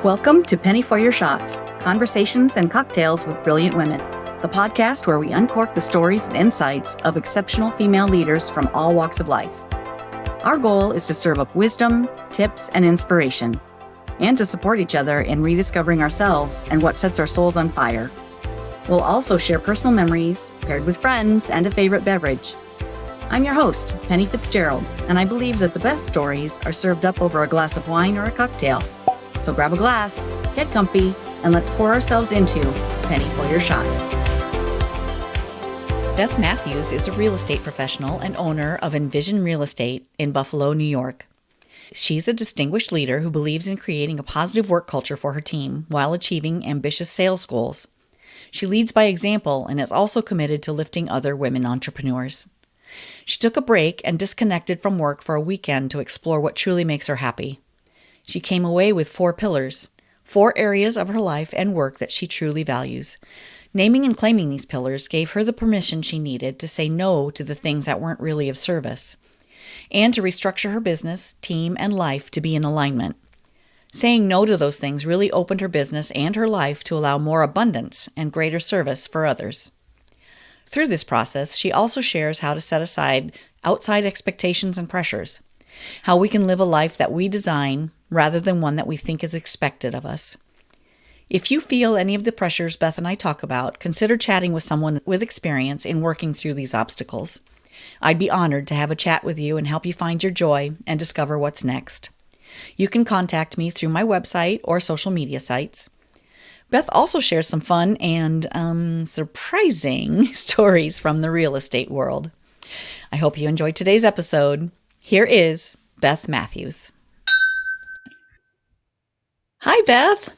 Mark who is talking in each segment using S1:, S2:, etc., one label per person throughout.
S1: Welcome to Penny for Your Shots, Conversations and Cocktails with Brilliant Women, the podcast where we uncork the stories and insights of exceptional female leaders from all walks of life. Our goal is to serve up wisdom, tips, and inspiration, and to support each other in rediscovering ourselves and what sets our souls on fire. We'll also share personal memories, paired with friends and a favorite beverage. I'm your host, Penny Fitzgerald, and I believe that the best stories are served up over a glass of wine or a cocktail. So grab a glass, get comfy, and let's pour ourselves into Penny for Your Shots. Beth Matthews is a real estate professional and owner of Envision Real Estate in Buffalo, New York. She's a distinguished leader who believes in creating a positive work culture for her team while achieving ambitious sales goals. She leads by example and is also committed to lifting other women entrepreneurs. She took a break and disconnected from work for a weekend to explore what truly makes her happy. She came away with 4 pillars, 4 areas of her life and work that she truly values. Naming and claiming these pillars gave her the permission she needed to say no to the things that weren't really of service, and to restructure her business, team, and life to be in alignment. Saying no to those things really opened her business and her life to allow more abundance and greater service for others. Through this process, she also shares how to set aside outside expectations and pressures, how we can live a life that we design rather than one that we think is expected of us. If you feel any of the pressures Beth and I talk about, consider chatting with someone with experience in working through these obstacles. I'd be honored to have a chat with you and help you find your joy and discover what's next. You can contact me through my website or social media sites. Beth also shares some fun and surprising stories from the real estate world. I hope you enjoyed today's episode. Here is Beth Matthews. Hi, Beth.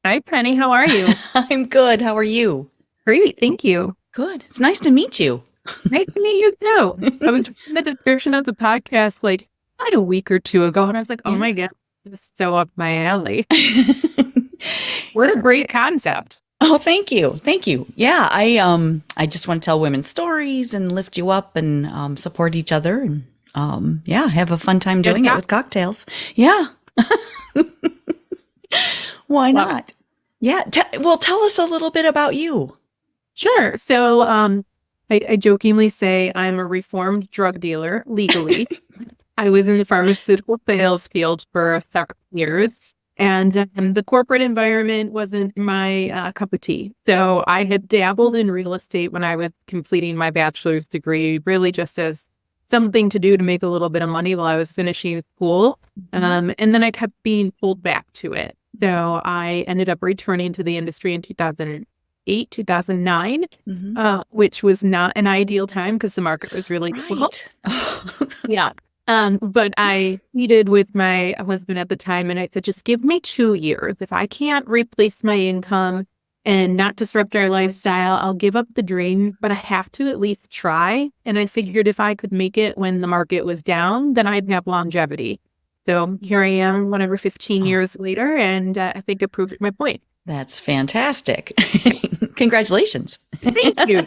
S2: Hi, Penny. How are you?
S1: I'm good. How are you?
S2: Great. Thank you.
S1: Good. It's nice to meet you.
S2: Nice to meet you, too. I was reading the description of the podcast like a week or two ago, and I was like, oh my God, this is so up my alley. What a great concept.
S1: Oh, thank you. Thank you. Yeah, I just want to tell women stories and lift you up and support each other and have a fun time doing it with cocktails. Yeah. Why not? Yeah. Tell us a little bit about you.
S2: Sure. So I jokingly say I'm a reformed drug dealer legally. I was in the pharmaceutical sales field for several years, and the corporate environment wasn't my cup of tea. So I had dabbled in real estate when I was completing my bachelor's degree, really just as something to do to make a little bit of money while I was finishing school. And then I kept being pulled back to it. So I ended up returning to the industry in 2008, 2009, which was not an ideal time because the market was really difficult. Yeah. But I pleaded with my husband at the time, and I said, just give me 2 years. If I can't replace my income and not disrupt our lifestyle, I'll give up the dream, but I have to at least try. And I figured if I could make it when the market was down, then I'd have longevity. So here I am, 15 years later, and I think it proved my point.
S1: That's fantastic. Congratulations.
S2: Thank you.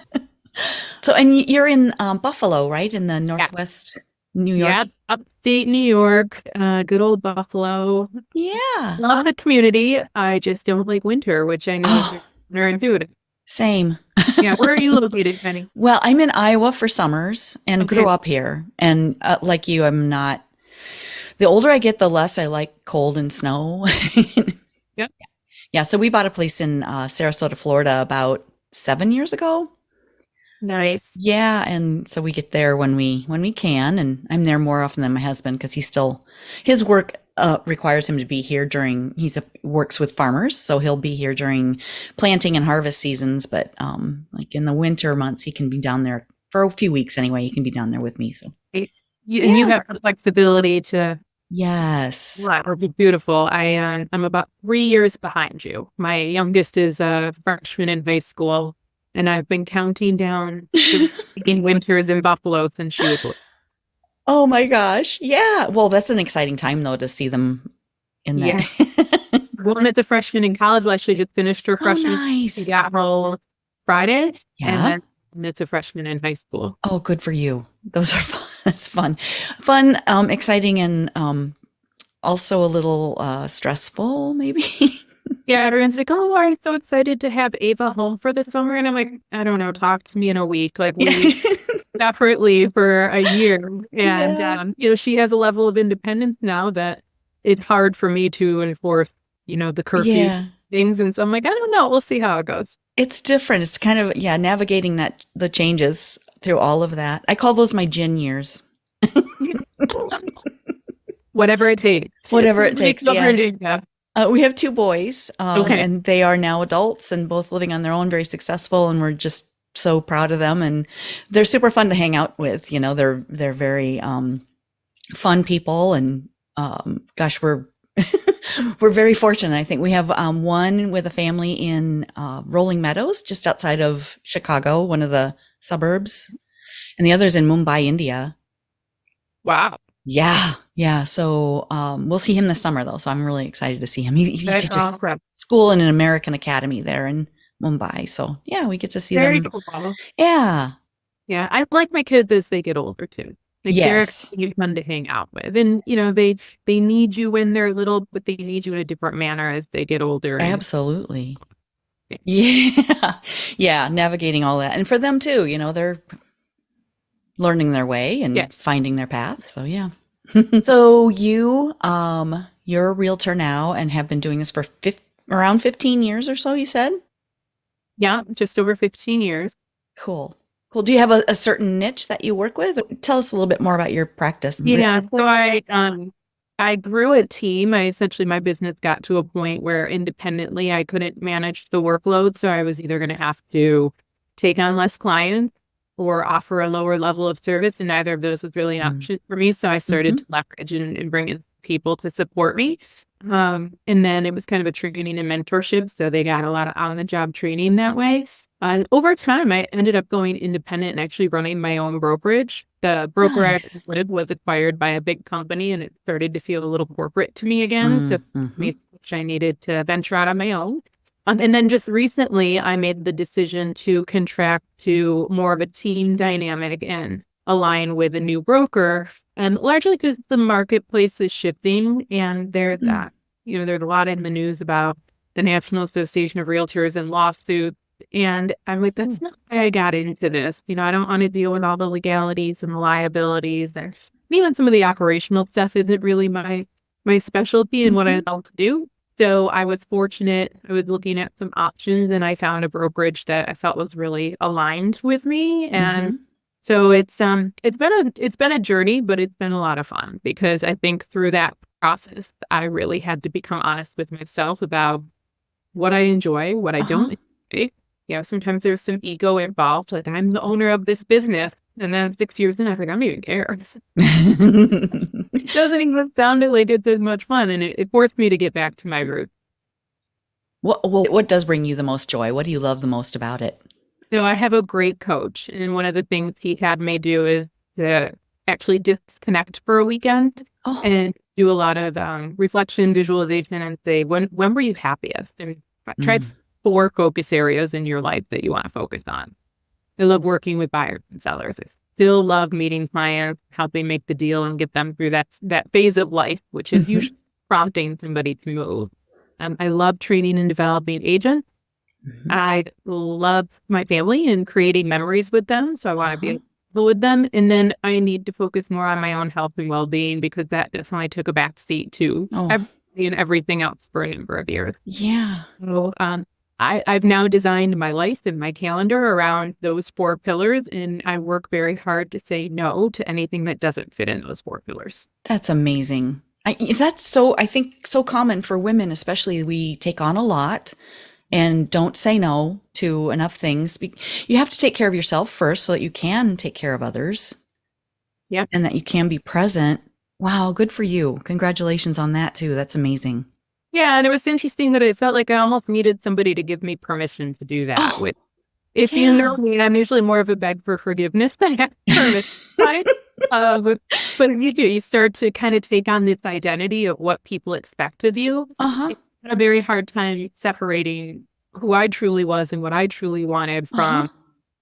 S1: So, and you're in Buffalo, right? In the Northwest New York?
S2: Yeah, upstate New York, good old Buffalo.
S1: Yeah.
S2: Love the community. I just don't like winter, which I know is counterintuitive.
S1: Same.
S2: Yeah, where are you located, Penny?
S1: Well, I'm in Iowa for summers and grew up here. And like you, I'm not... The older I get, the less I like cold and snow.
S2: Yep.
S1: Yeah, so we bought a place in Sarasota, Florida about 7 years ago.
S2: Nice.
S1: Yeah, and so we get there when we can, and I'm there more often than my husband because his work requires him to be here works with farmers, so he'll be here during planting and harvest seasons, but like in the winter months he can be down there for a few weeks anyway. He can be down there with me. So
S2: And you have the flexibility to...
S1: Yes.
S2: Wow, beautiful. I'm about 3 years behind you. My youngest is a freshman in high school, and I've been counting down in winters in Buffalo since she was little.
S1: Oh my gosh. Yeah. Well, that's an exciting time though to see them in there.
S2: Yeah. One is a freshman in college. She just finished her freshman.
S1: Nice.
S2: She got home Friday.
S1: Yeah.
S2: And it's a freshman in high school.
S1: Oh, good for you. Those are fun. That's fun. Fun, exciting, and Also a little stressful, maybe.
S2: Yeah, everyone's like, "Oh, I'm so excited to have Ava home for the summer," and I'm like, "I don't know. Talk to me in a week. Like we separately for a year, and
S1: Yeah.
S2: she has a level of independence now that it's hard for me to enforce, the curfew
S1: Yeah.
S2: things, and so I'm like, I don't know. We'll see how it goes.
S1: It's different. It's kind of, yeah, navigating the changes through all of that. I call those my gin years.
S2: Whatever it takes.
S1: Whatever it
S2: Somebody
S1: takes. Yeah.
S2: covered. Yeah.
S1: We have two boys,
S2: Okay.
S1: and they are now adults and both living on their own, very successful, and we're just so proud of them. And they're super fun to hang out with. They're very fun people, and gosh, we're we're very fortunate. I think we have one with a family in Rolling Meadows, just outside of Chicago, one of the suburbs, and the other's in Mumbai, India.
S2: Wow.
S1: Yeah, yeah. So we'll see him this summer, though. So I'm really excited to see him. He
S2: That's
S1: teaches
S2: awesome.
S1: school in an American academy there in Mumbai. So yeah, we get to see
S2: Very
S1: them.
S2: cool.
S1: Yeah.
S2: Yeah, I like my kids as they get older too. Like they're
S1: Yes.
S2: actually fun to hang out with, and they need you when they're little, but they need you in a different manner as they get older. And
S1: Absolutely. Yeah. Yeah. Navigating all that, and for them too. They're learning their way and
S2: yes,
S1: finding their path. So yeah. So you're a realtor now and have been doing this for around 15 years or so, you said?
S2: yeah, just over 15 years.
S1: Cool. Cool. Do you have a certain niche that you work with? Tell us a little bit more about your practice.
S2: Yeah, so I grew a team. My business got to a point where independently I couldn't manage the workload, so I was either going to have to take on less clients or offer a lower level of service, and neither of those was really an option for me. So I started to leverage and bring in people to support me. And then it was kind of a training and mentorship, so they got a lot of on-the-job training that way. Over time, I ended up going independent and actually running my own brokerage. The broker I
S1: Nice.
S2: was with was acquired by a big company, and it started to feel a little corporate to me again. So I needed to venture out on my own. And then just recently, I made the decision to contract to more of a team dynamic and align with a new broker, largely because the marketplace is shifting, and there's a lot in the news about the National Association of Realtors and lawsuits. And I'm like, that's not why I got into this. I don't want to deal with all the legalities and the liabilities. And even some of the operational stuff isn't really my specialty and what I love to do. So I was fortunate. I was looking at some options, and I found a brokerage that I felt was really aligned with me. And so it's been a journey, but it's been a lot of fun because I think through that process, I really had to become honest with myself about what I enjoy, what I don't enjoy. Sometimes there's some ego involved, like I'm the owner of this business. And then 6 years in, I was like, I don't even care. It doesn't even sound like it's as much fun. And it forced me to get back to my roots.
S1: What does bring you the most joy? What do you love the most about it?
S2: So I have a great coach. And one of the things he had me do is to actually disconnect for a weekend and do a lot of reflection, visualization, and say, when were you happiest? And try 4 focus areas in your life that you want to focus on. I love working with buyers and sellers. I still love meeting clients, helping make the deal and get them through that phase of life, which is usually prompting somebody to move. I love training and developing agents. I love my family and creating memories with them. So I want to be with them. And then I need to focus more on my own health and well-being because that definitely took a back seat to everything else for a number of years.
S1: Yeah.
S2: So I've now designed my life and my calendar around those 4 pillars, and I work very hard to say no to anything that doesn't fit in those 4 pillars.
S1: That's amazing. I think so common for women, especially. We take on a lot and don't say no to enough things. You have to take care of yourself first so that you can take care of others.
S2: Yeah.
S1: And that you can be present. Wow, good for you. Congratulations on that too. That's amazing.
S2: Yeah, and it was interesting that I felt like I almost needed somebody to give me permission to do that. If you know me, I'm usually more of a beg for forgiveness than permission. Right? But you start to kind of take on this identity of what people expect of you. I had a very hard time separating who I truly was and what I truly wanted from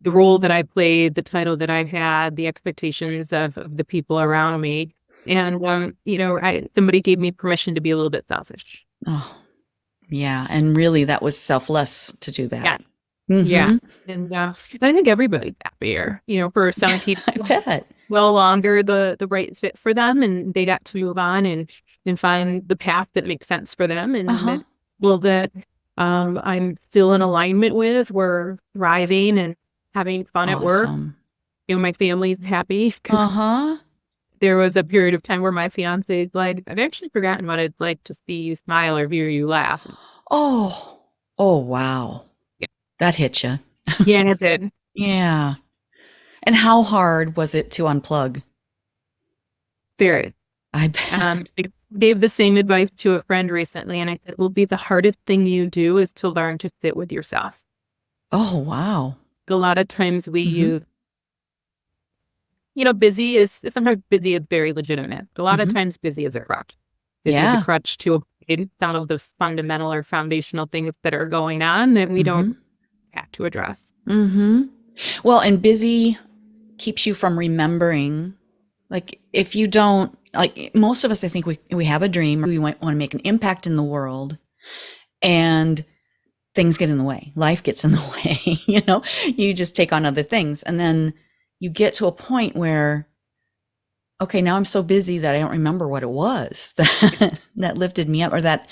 S2: the role that I played, the title that I had, the expectations of the people around me. And, somebody gave me permission to be a little bit selfish.
S1: Oh, yeah. And really, that was selfless to do that.
S2: Yeah.
S1: Mm-hmm.
S2: Yeah. And I think everybody's happier, for some people.
S1: I bet.
S2: Well longer the right fit for them, and they got to move on and find the path that makes sense for them, and that I'm still in alignment with. We're thriving and having fun at work. My family's happy because there was a period of time where my fiance's like, I've actually forgotten what it's like to see you smile or hear you laugh.
S1: Oh wow. Yeah. That hit you.
S2: Yeah, it did.
S1: Yeah. And how hard was it to unplug?
S2: Very.
S1: I bet.
S2: I gave the same advice to a friend recently, and I said, it will be the hardest thing you do is to learn to sit with yourself.
S1: Oh, wow.
S2: A lot of times we use, sometimes busy is very legitimate. A lot of times busy is a crutch. Busy is a crutch to avoid some of the fundamental or foundational things that are going on that we don't have to address.
S1: Well, and busy keeps you from remembering, like, if you don't, like, most of us, I think we have a dream, we want to make an impact in the world, and things get in the way. Life gets in the way, you just take on other things. And then you get to a point where, okay, now I'm so busy that I don't remember what it was that lifted me up, or that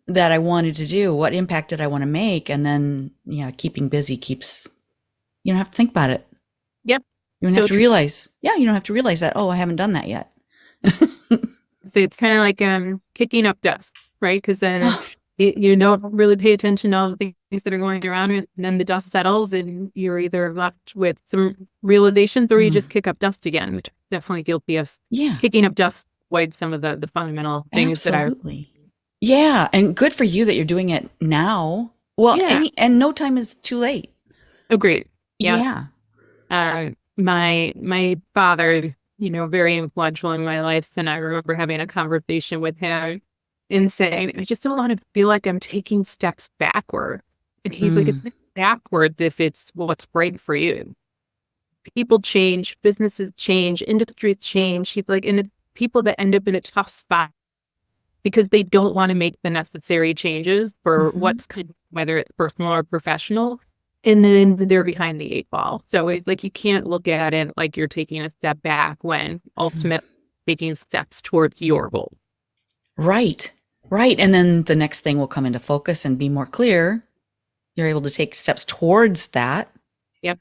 S1: I wanted to do. What impact did I want to make? And then, keeping busy keeps, you don't have to think about it.
S2: Yep.
S1: You don't have to realize. Yeah, you don't have to realize that, I haven't done that yet.
S2: So it's kind of like kicking up dust, right? Because then you don't really pay attention to all the things that are going around, and then the dust settles, and you're either left with some realizations, or you just kick up dust again, which I'm definitely guilty of. Yeah, kicking up dust avoid some of the fundamental things that are.
S1: Yeah, and good for you that you're doing it now. Well, and no time is too late.
S2: Agreed. Yeah. My father, very influential in my life, and I remember having a conversation with him and saying, I just don't want to feel like I'm taking steps backward. And he's like, it's not backwards if it's what's right for you. People change, businesses change, industries change. He's like, and people that end up in a tough spot because they don't want to make the necessary changes for what's good, whether it's personal or professional. And then they're behind the 8 ball. So it's like, you can't look at it like you're taking a step back when ultimately taking steps towards your goal.
S1: Right. And then the next thing will come into focus and be more clear. You're able to take steps towards that.
S2: Yep.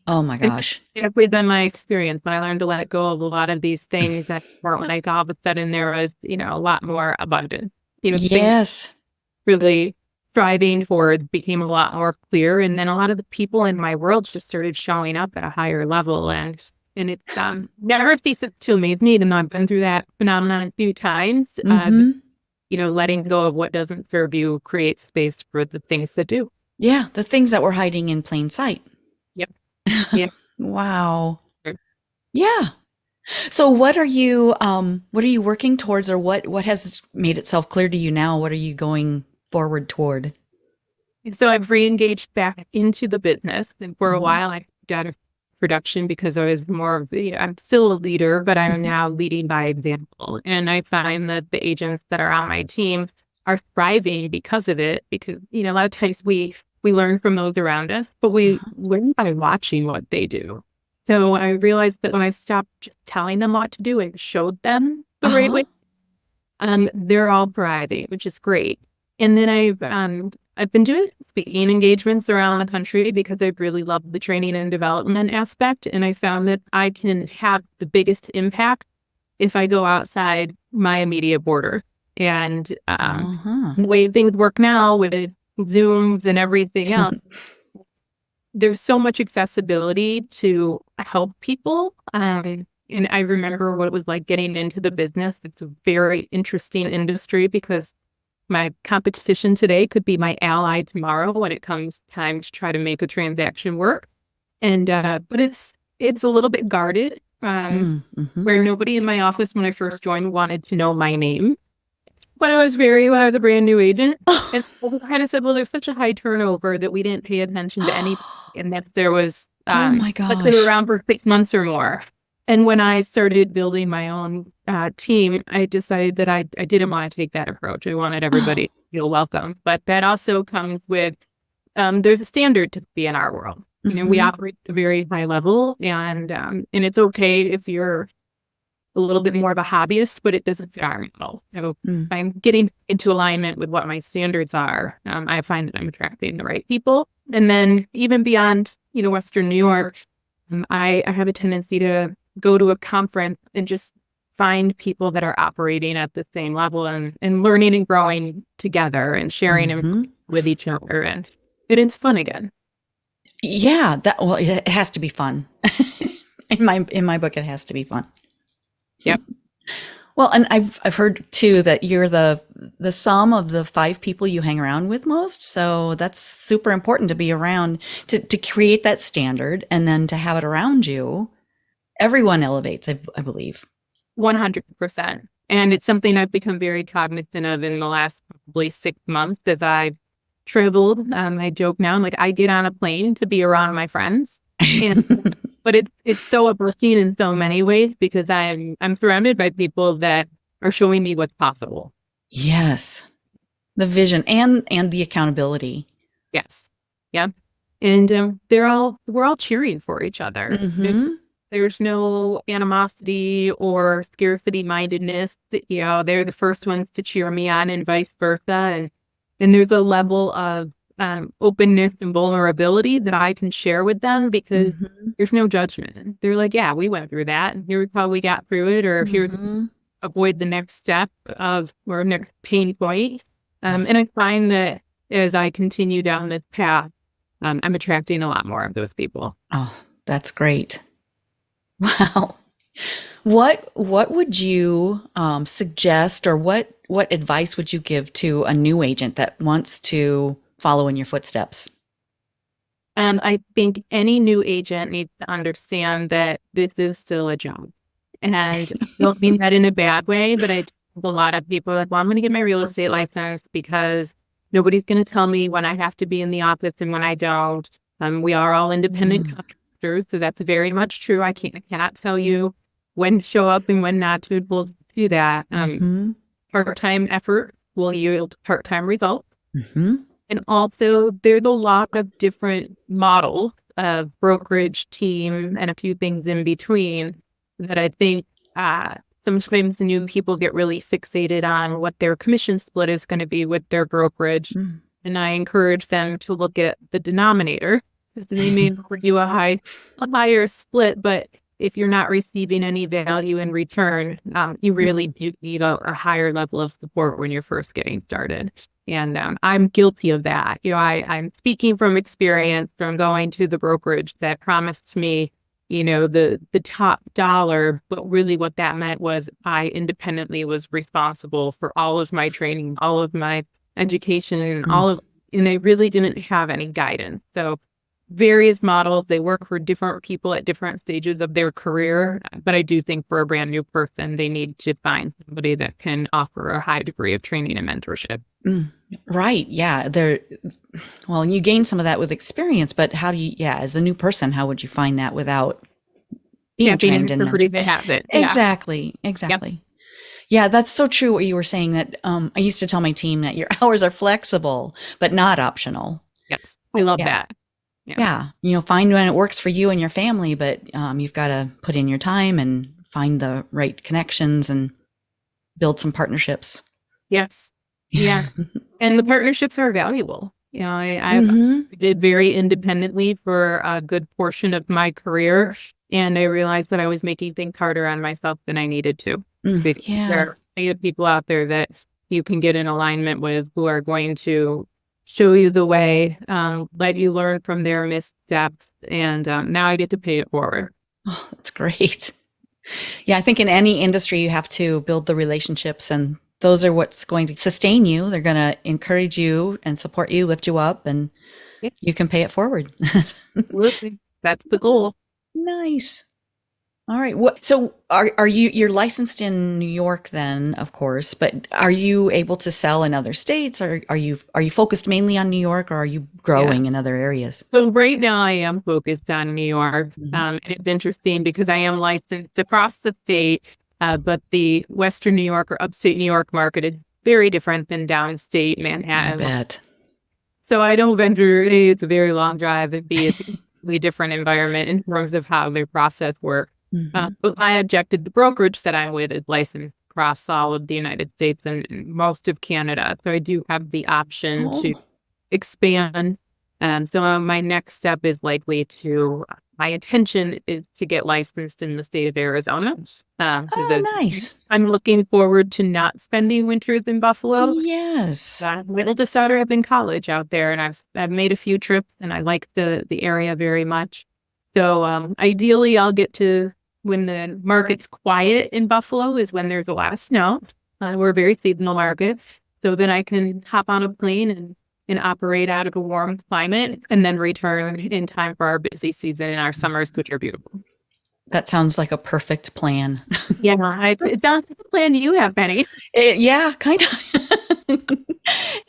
S1: Oh my gosh.
S2: It's been my experience when I learned to let go of a lot of these things that weren't like all of a sudden there was, a lot more abundance.
S1: Yes.
S2: Really striving for it became a lot more clear, and then a lot of the people in my world just started showing up at a higher level, and it's never ceases to amaze me, even though I've been through that phenomenon a few times. Letting go of what doesn't serve you creates space for the things that do.
S1: Yeah, the things that were hiding in plain sight.
S2: Yep. Yeah.
S1: Wow. Yeah. So what are you working towards, or what has made itself clear to you now? What are you going forward toward?
S2: So I've re-engaged back into the business, and for a while I got a production because I was more of, I'm still a leader, but I'm now leading by example. And I find that the agents that are on my team are thriving because of it, because, a lot of times we learn from those around us, but we learn by watching what they do. So I realized that when I stopped just telling them what to do and showed them the right way, they're all thriving, which is great. And then I've been doing speaking engagements around the country because I really love the training and development aspect. And I found that I can have the biggest impact if I go outside my immediate border. And the way things work now with Zooms and everything else, there's so much accessibility to help people. And I remember what it was like getting into the business. It's a very interesting industry because my competition today could be my ally tomorrow when it comes time to try to make a transaction work. And but it's a little bit guarded, where nobody in my office when I first joined wanted to know my name when I was a brand new agent. And we kind of said, well, there's such a high turnover that we didn't pay attention to any, and that there was
S1: oh my gosh,
S2: like they were around for 6 months or more. And when I started building my own team, I decided that I didn't want to take that approach. I wanted everybody to feel welcome. But that also comes with there's a standard to be in our world. You know, we operate at a very high level, and it's okay if you're a little bit more of a hobbyist, but it doesn't fit our model. So if I'm getting into alignment with what my standards are, I find that I'm attracting the right people. And then even beyond, you know, Western New York, I have a tendency to go to a conference and just find people that are operating at the same level and learning and growing together and sharing with each other. And it's fun again.
S1: Yeah, well, it has to be fun. In my book, it has to be fun.
S2: Yep.
S1: Well, and I've heard too that you're the sum of the 5 people you hang around with most. So that's super important to be around to create that standard, and then to have it around you. Everyone elevates, I believe.
S2: 100%. And it's something I've become very cognizant of in the last probably 6 months as I've traveled. I joke now, I'm like, I get on a plane to be around my friends. And but it's so uplifting in so many ways, because I'm surrounded by people that are showing me what's possible.
S1: Yes. The vision and the accountability.
S2: Yes. Yeah. And we're all cheering for each other. There's no animosity or scarcity mindedness. You know, they're the first ones to cheer me on, and vice versa. And there's a level of openness and vulnerability that I can share with them, because there's no judgment. They're like, yeah, we went through that, and here's how we got through it, or here to avoid the next step or next pain point. And I find that as I continue down this path, I'm attracting a lot more of those people.
S1: Oh, that's great. Wow. What would you suggest, or what advice would you give to a new agent that wants to follow in your footsteps?
S2: I think any new agent needs to understand that this is still a job. And I don't mean that in a bad way, but I tell a lot of people like, well, I'm going to get my real estate license because nobody's going to tell me when I have to be in the office and when I don't. We are all independent contractors, so that's very much true. I cannot tell you when to show up and when not to. We'll do that. Part-time effort will yield part-time results. And also, there's a lot of different models of brokerage, team, and a few things in between that I think sometimes the new people get really fixated on what their commission split is going to be with their brokerage. And I encourage them to look at the denominator, because they may offer you a higher split, but if you're not receiving any value in return, you really do need a higher level of support when you're first getting started. And I'm guilty of that. You know, I'm speaking from experience from going to the brokerage that promised me, you know, the top dollar, but really what that meant was I independently was responsible for all of my training, all of my education, and I really didn't have any guidance. So various models, they work for different people at different stages of their career. But I do think for a brand new person, they need to find somebody that can offer a high degree of training and mentorship.
S1: Right. Yeah. Well, you gain some of that with experience, but how do you, as a new person, how would you find that without being trained and
S2: everybody that has it?
S1: Exactly. Yep. Yeah, that's so true what you were saying, that I used to tell my team that your hours are flexible, but not optional.
S2: Yes. I love that.
S1: Yeah. You know, find when it works for you and your family, but you've got to put in your time and find the right connections and build some partnerships.
S2: Yes. Yeah. And the partnerships are valuable. You know, I did very independently for a good portion of my career. And I realized that I was making things harder on myself than I needed to. There are plenty of people out there that you can get in alignment with who are going to show you the way, let you learn from their missteps. And now I get to pay it forward.
S1: Oh, that's great. Yeah, I think in any industry, you have to build the relationships, and those are what's going to sustain you. They're going to encourage you and support you, lift you up, and you can pay it forward.
S2: Absolutely. That's the goal.
S1: Nice. All right. So are you're licensed in New York then, of course, but are you able to sell in other states, or are you focused mainly on New York, or are you
S2: Yeah.
S1: growing in other areas?
S2: So right now I am focused on New York.
S1: Mhm.
S2: And it's interesting because I am licensed across the state, but the Western New York or upstate New York market is very different than downstate
S1: I
S2: Manhattan.
S1: bet.
S2: So I don't venture, A, it's a very long drive, and B, it's a completely different environment in terms of how their process works.
S1: Hmm.
S2: But my objective, the brokerage that I'm with is licensed across all of the United States and most of Canada. So I do have the option to
S1: Oh,
S2: expand. And so my next step is likely to, my intention is to get licensed in the state of Arizona.
S1: oh,
S2: Because
S1: nice.
S2: I'm looking forward to not spending winters in Buffalo.
S1: Yes.
S2: My oldest daughter up in college out there, and I've made a few trips, and I like the area very much. So ideally, I'll get to when the market's quiet in Buffalo is when there's a lot of snow. We're a very seasonal market, so then I can hop on a plane and operate out of a warm climate, and then return in time for our busy season and our summers, which are beautiful.
S1: That sounds like a perfect plan.
S2: Yeah, it's not the plan you have, Benny.
S1: Yeah, kind of.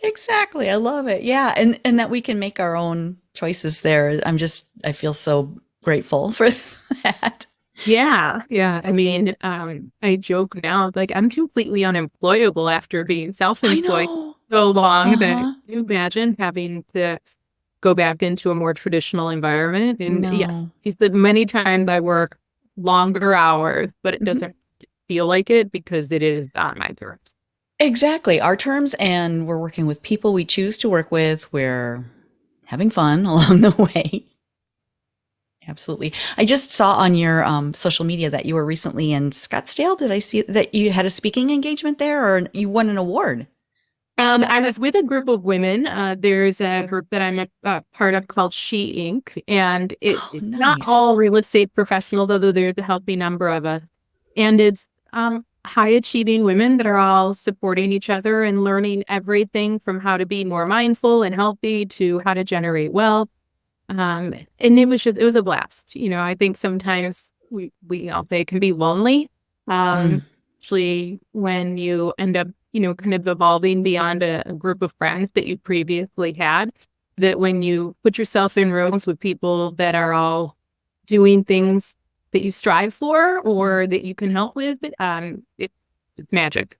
S1: Exactly. I love it. Yeah, and that we can make our own choices there. I feel so grateful for that.
S2: Yeah, yeah. I mean, I joke now, like I'm completely unemployable after being
S1: I
S2: self-employed
S1: know.
S2: so long that
S1: Uh-huh.
S2: can you imagine having to go back into a more traditional environment. And yes,
S1: No.
S2: it's that many times I work longer hours, but it
S1: Mhm.
S2: doesn't feel like it because it is on my terms.
S1: Exactly. Our terms, and we're working with people we choose to work with. We're having fun along the way. Absolutely. I just saw on your social media that you were recently in Scottsdale. Did I see that you had a speaking engagement there, or you won an award?
S2: I was with a group of women. There's a group that I'm a part of called She Inc. And
S1: Oh,
S2: it's not
S1: nice.
S2: all real estate professionals, although there's a healthy number of us. And it's high achieving women that are all supporting each other and learning everything from how to be more mindful and healthy to how to generate wealth. And it was a blast. I think sometimes we all they can be lonely.
S1: Mm.
S2: Especially when you end up, kind of evolving beyond a group of friends that you previously had, that when you put yourself in rooms with people that are all doing things that you strive for or that you can help with, it's magic.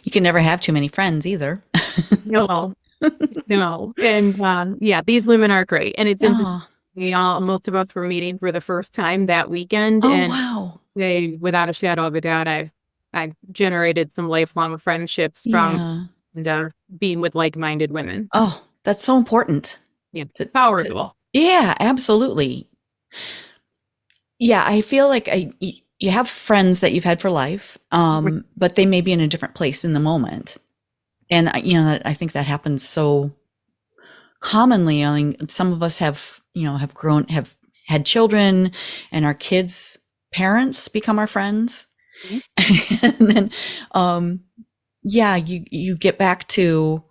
S1: You can never have too many friends either.
S2: No, no. And yeah, these women are great. And it's interesting.
S1: Oh,
S2: Most of us were meeting for the first time that weekend.
S1: oh
S2: And
S1: wow.
S2: without a shadow of a doubt, I generated some lifelong friendships from
S1: Yeah.
S2: and, being with like-minded women.
S1: Oh, that's so important.
S2: Yeah,
S1: To, to,
S2: powerful.
S1: yeah, absolutely. Yeah, I feel like you have friends that you've had for life, but they may be in a different place in the moment. And I think that happens so commonly. I mean, some of us have had children, and our kids' parents become our friends.
S2: Mhm.
S1: And then, um, yeah, you get back to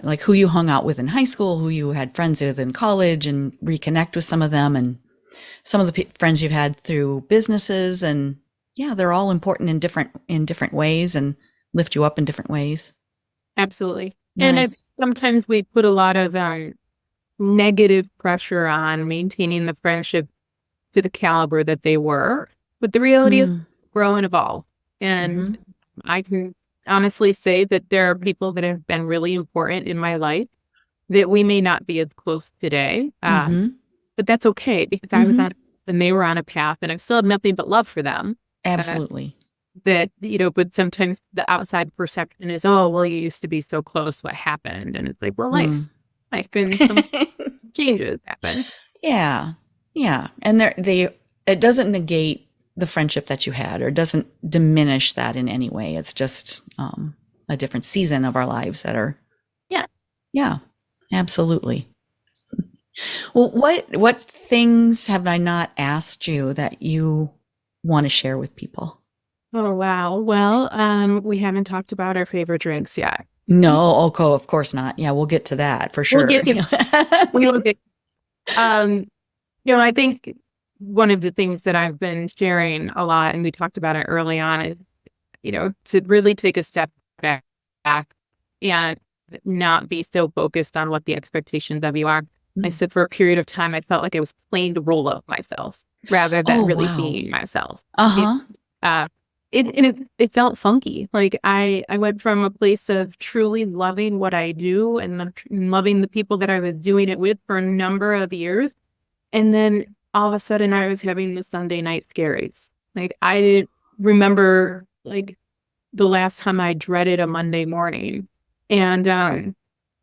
S1: like who you hung out with in high school, who you had friends with in college, and reconnect with some of them, and some of the friends you've had through businesses, and yeah, they're all important in different ways, and lift you up in different ways.
S2: Absolutely. And
S1: Nice.
S2: sometimes we put a lot of negative pressure on maintaining the friendship to the caliber that they were. But the reality is
S1: Mm.
S2: grow and evolve.
S1: Hmm.
S2: And I can honestly say that there are people that have been really important in my life that we may not be as close today.
S1: Hmm.
S2: But that's okay because I was
S1: Hmm.
S2: on and they were on a path and I still have nothing but love for them. Uh,
S1: Absolutely.
S2: but sometimes the outside perception is, oh, well, you used to be so close. What happened? And it's like, well,
S1: Mm.
S2: life and some changes happen.
S1: Yeah. Yeah. And it doesn't negate the friendship that you had, or doesn't diminish that in any way. It's just a different season of our lives that are,
S2: Yeah.
S1: yeah, absolutely. Well, what things have I not asked you that you want to share with people?
S2: Oh, wow. Well, we haven't talked about our favorite drinks yet.
S1: No, of course not. Yeah, we'll get to that for
S2: We'll
S1: sure.
S2: get, we will get, um, I think one of the things that I've been sharing a lot, and we talked about it early on, is, to really take a step back and not be so focused on what the expectations of you are. I said for a period of time, I felt like I was playing the role of myself rather than
S1: Oh,
S2: really
S1: wow.
S2: being myself.
S1: Uh-huh.
S2: Uh, it felt funky. Like I went from a place of truly loving what I do and loving the people that I was doing it with for a number of years. And then all of a sudden I was having the Sunday night scaries. Like I didn't remember like the last time I dreaded a Monday morning. And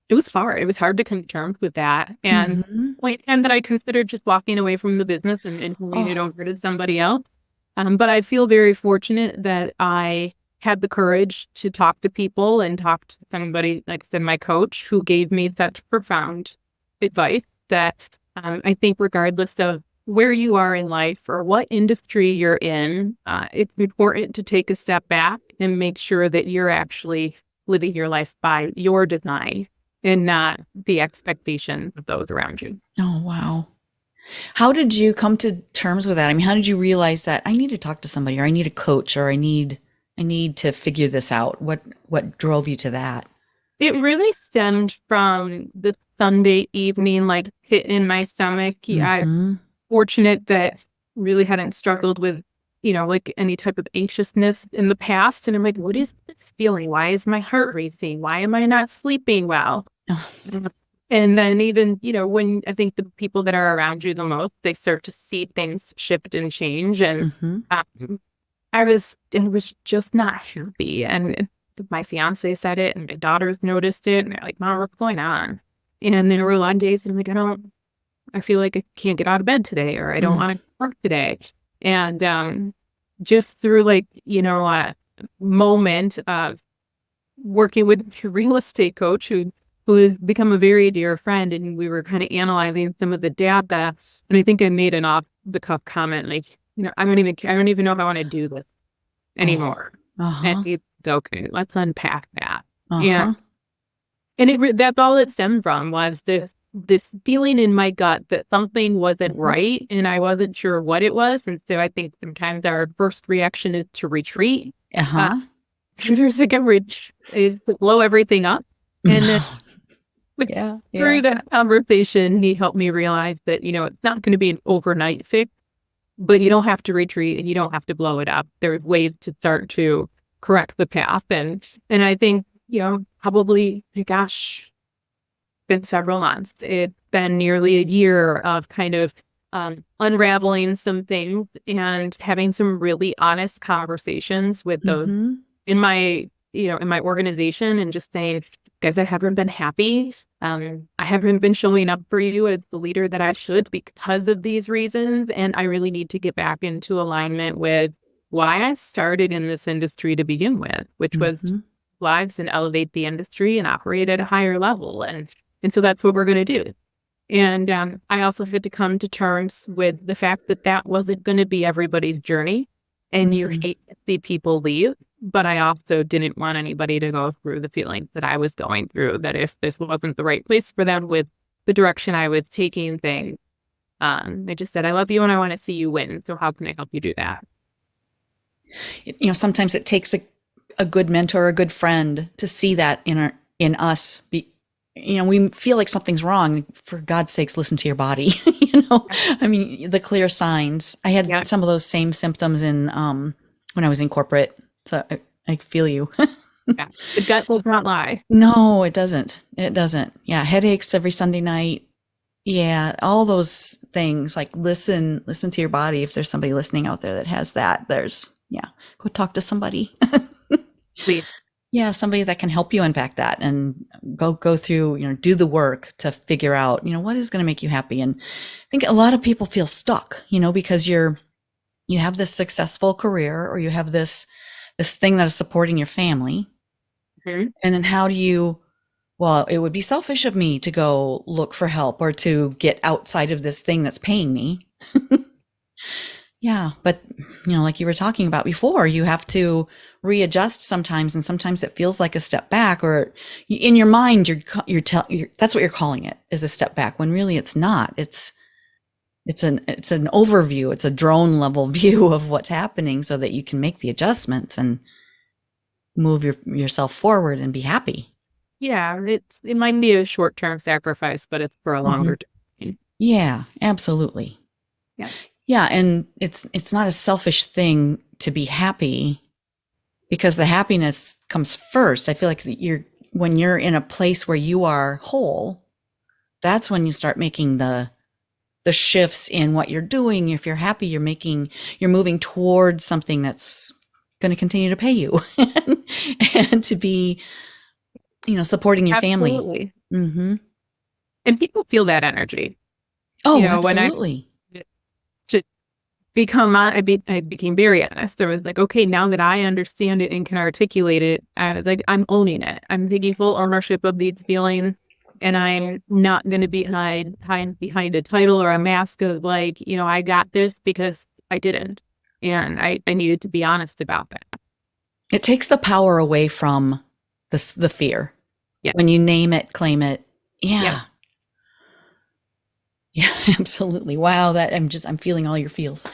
S2: it was hard. It was hard to come to terms with that. And
S1: Mm-hmm.
S2: point time that I considered just walking away from the business and handing it
S1: Oh,
S2: over to somebody else. But I feel very fortunate that I had the courage to talk to people and talk to somebody, like I said, my coach, who gave me such profound advice that I think regardless of where you are in life or what industry you're in, it's important to take a step back and make sure that you're actually living your life by your design and not the expectations of those around you.
S1: oh, wow. How did you come to terms with that? I mean, how did you realize that I need to talk to somebody, or I need a coach, or I need to figure this out? What drove you to that?
S2: It really stemmed from the Sunday evening, like hit in my stomach. Yeah, I'm
S1: Mm-hmm.
S2: fortunate that really hadn't struggled with, like any type of anxiousness in the past. And I'm like, what is this feeling? Why is my heart racing? Why am I not sleeping well?
S1: Oh,
S2: And then even, when I think the people that are around you the most, they start to see things shift and change. And
S1: mm-hmm.
S2: it was just not happy. And my fiance said it and my daughters noticed it. And they're like, Mom, what's going on? And there were a lot of days that I'm like, I feel like I can't get out of bed today, or I don't
S1: Mm.
S2: want to work today. And just through like, a moment of working with a real estate coach who has become a very dear friend, and we were kind of analyzing some of the data, and I think I made an off the cuff comment like, I don't even know if I want to do this
S1: Oh,
S2: anymore. And
S1: uh-huh.
S2: he's like, okay, let's unpack that. And
S1: Uh-huh.
S2: that's all it stemmed from, was this feeling in my gut that something wasn't
S1: Mhm.
S2: right and I wasn't sure what it was. And so I think sometimes our first reaction is to retreat. Uh,
S1: Uh-huh.
S2: your second reach is to blow everything up. And then
S1: Yeah, yeah.
S2: through that conversation, he helped me realize that, it's not going to be an overnight fix, but you don't have to retreat and you don't have to blow it up. There's ways to start to correct the path. And I think, probably, gosh, been several months. It's been nearly a year of kind of unraveling some things and having some really honest conversations with those
S1: Mm-hmm.
S2: in my organization, and just saying, guys, I haven't been happy. I haven't been showing up for you as the leader that I should because of these reasons. And I really need to get back into alignment with why I started in this industry to begin with, which was
S1: Mm-hmm.
S2: lives and elevate the industry and operate at a higher level. And so that's what we're going to do. And I also had to come to terms with the fact that that wasn't going to be everybody's journey. And you
S1: Mm-hmm.
S2: hate to see people leave. But I also didn't want anybody to go through the feelings that I was going through, that if this wasn't the right place for them with the direction I was taking things, I just said, I love you and I want to see you win. So how can I help you do that?
S1: Sometimes it takes a good mentor, a good friend to see that in us. We feel like something's wrong. For God's sakes, listen to your body. I mean, the clear signs. I had
S2: Yeah.
S1: some of those same symptoms in when I was in corporate. So I feel you.
S2: Yeah. The gut will not lie.
S1: No, it doesn't. It doesn't. Yeah, headaches every Sunday night. Yeah, all those things. Like listen to your body. If there's somebody listening out there that has that, yeah, go talk to somebody.
S2: Please.
S1: Yeah, somebody that can help you unpack that and go through, do the work to figure out, what is going to make you happy. And I think a lot of people feel stuck, because you have this successful career, or you have this thing that is supporting your family.
S2: Mhm.
S1: And then how do you, well, it would be selfish of me to go look for help or to get outside of this thing that's paying me. Yeah, but like you were talking about before, you have to readjust sometimes, and sometimes it feels like a step back, or in your mind, that's what you're calling it, is a step back, when really it's not. it's an overview. It's a drone level view of what's happening so that you can make the adjustments and move yourself forward and be happy.
S2: Yeah, it might be a short-term sacrifice, but it's for a longer term.
S1: Yeah, absolutely.
S2: Yeah.
S1: Yeah, and it's not a selfish thing to be happy because the happiness comes first. I feel like when you're in a place where you are whole, that's when you start making the shifts in what you're doing. If you're happy, you're moving towards something that's going to continue to pay you and to be, supporting your family.
S2: Absolutely.
S1: Mm-hmm.
S2: And people feel that energy.
S1: Oh, absolutely.
S2: I became very honest. I was like, okay, now that I understand it and can articulate it, I'm owning it. I'm taking full ownership of these feelings, and I'm not going to be hide behind a title or a mask of like, I got this, because I didn't, and I needed to be honest about that.
S1: It takes the power away from the fear.
S2: Yeah.
S1: When you name it, claim it. Yeah. Yeah, absolutely. Wow, I'm feeling all your feels.